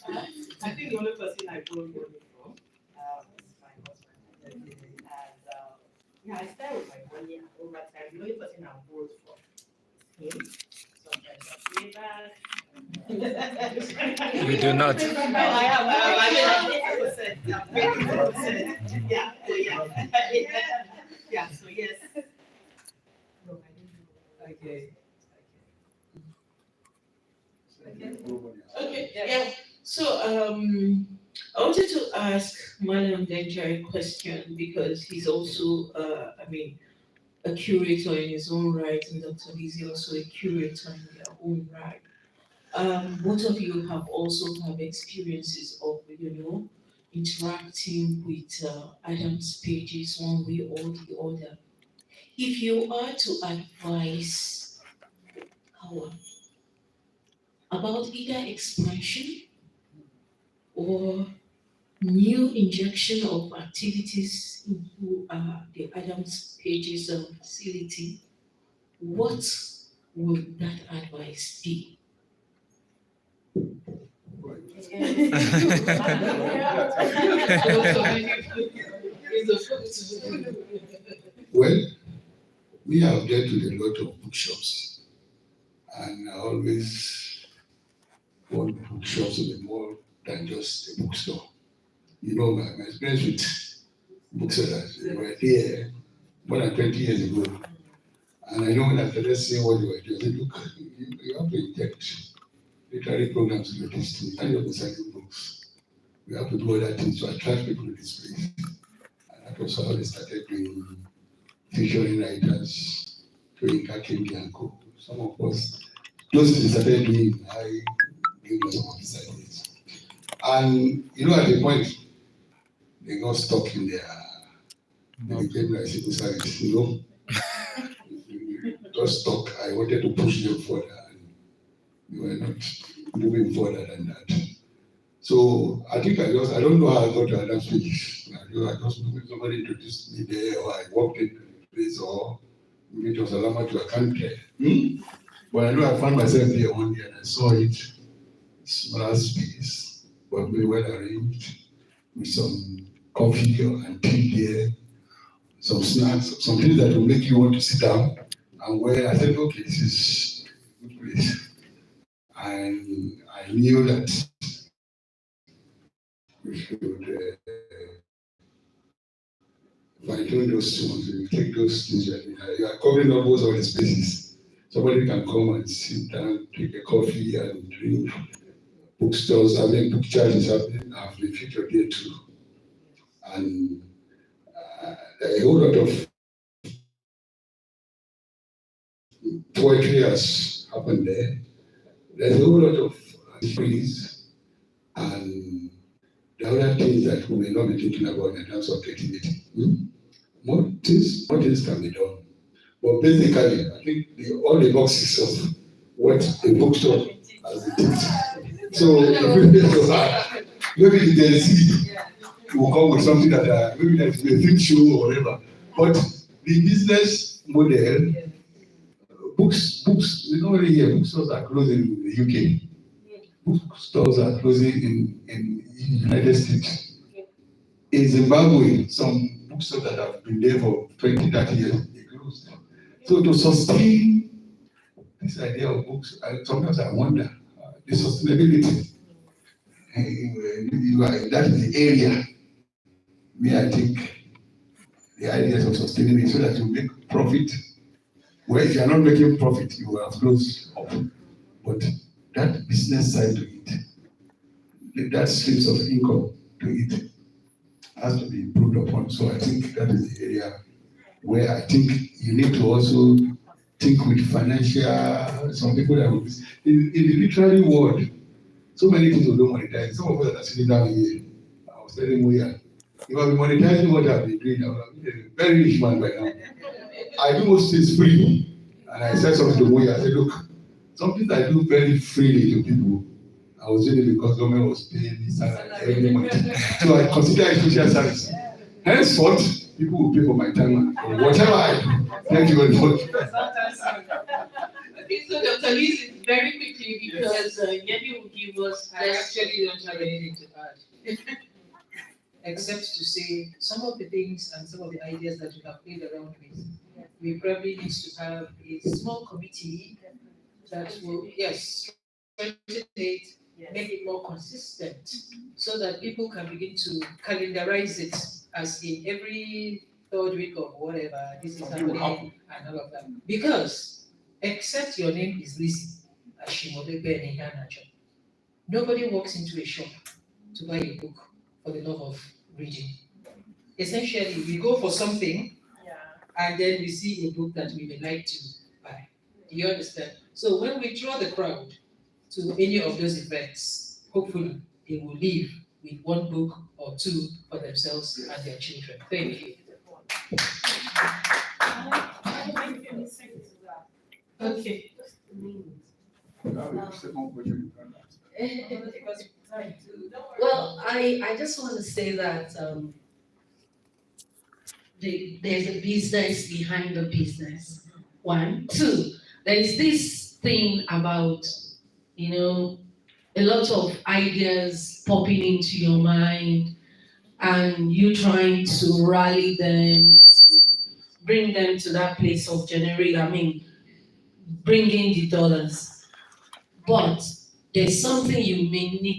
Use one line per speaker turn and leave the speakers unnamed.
I think the only person I borrowed money from is my husband. And yeah, I start with my money and over time. The only person I borrowed from is him. Sometimes I pay back.
You do not.
No, I have. I 80%. I'm paying 80%. Yeah, yeah. So yes. No, I didn't do. Okay. Okay, yeah. So I wanted to ask Madam Denja a question because he's also, a curator in his own right, and Dr. Lizzie also a curator in their own right. Both of you have also have experiences of, interacting with Adam's pages one way or the other. If you are to advise our about either expansion or new injection of activities into the Adams Pages facility, what would that advice be?
Well, we have dealt with a lot of bookshops, and I always want bookshops to be more than just a bookstore. My experience with booksellers, they were there more than 20 years ago. And I know when I started seeing what they were doing, I said, look, you have to inject literary programs in your district, and you're selling books. We have to do other things to attract people to this place. And that was how they started doing featuring writers, doing Otaki and Co. Some of us, those things started doing, I gave us some of these ideas. And at the point, they got stuck in they became like civil service, got stuck. I wanted to push them further, and they were not moving further than that. So I think I don't know how I got to Adam's Page. I just somebody introduced me there, or I walked into the place, or maybe it was a lama to a country. But I know I found myself there one day and I saw it, small space, but very well arranged, with some coffee and tea there, some snacks, some things that will make you want to sit down. And where I said, okay, this is a good place. And I knew that we should fine-tune those ones, we take those things you are covering almost all the spaces. Somebody can come and sit down, take a coffee and drink. Bookstores, book charges happening, I have been featured there too. And a whole lot of poetry has happened there. There's a whole lot of trees and the other things that we may not be thinking about in terms of creativity. More things can be done. But basically, I think all the boxes of what a bookstore has been. So maybe the Gen Z will come with something that maybe that's a film show or whatever. But the business model, books, we don't really hear bookstores are closing in the UK. Bookstores are closing in the United States. In Zimbabwe, some bookstores that have been there for 20, 30 years, they closed. So to sustain this idea of books, sometimes I wonder the sustainability. That is the area where I think the ideas of sustainability so that you make profit. Well, if you are not making profit, you will have closed up. But that business side to it, that streams of income to it, has to be improved upon. So I think that is the area where I think you need to also think with financial, some people that will, in the literary world, so many things will don't monetize. Some of us that are sitting down here, I was telling you, if I've been monetizing what I've been doing, I would have been a very rich man by now. I do most things free. And I said something to Moya, I said, look, something I do very freely to people, I was doing it because government was paying me salary every month. So I consider it social service. Henceforth, people will pay for my time, whatever I do. Thank you very much.
Okay, so Dr. Lizzie, very quickly because Yemi will give us.
I actually don't have anything to add. Except to say some of the things and some of the ideas that we have played around with. We probably need to have a small committee that will, yes, strengthen it, make it more consistent, so that people can begin to calendarize it as in every third week or whatever, this is happening and all of that. Because except your name is Lizzie, Ashimodebe and Ihanacho, nobody walks into a shop to buy a book for the love of reading. Essentially, we go for something and then we see a book that we would like to buy. Do you understand? So when we draw the crowd to any of those events, hopefully they will leave with one book or two for themselves and their children. Thank you.
Okay.
Well, I just want to say that there's a business behind the business. One, two, there is this thing about, a lot of ideas popping into your mind and you trying to rally them, bring them to that place of bringing the dollars. But there's something you may need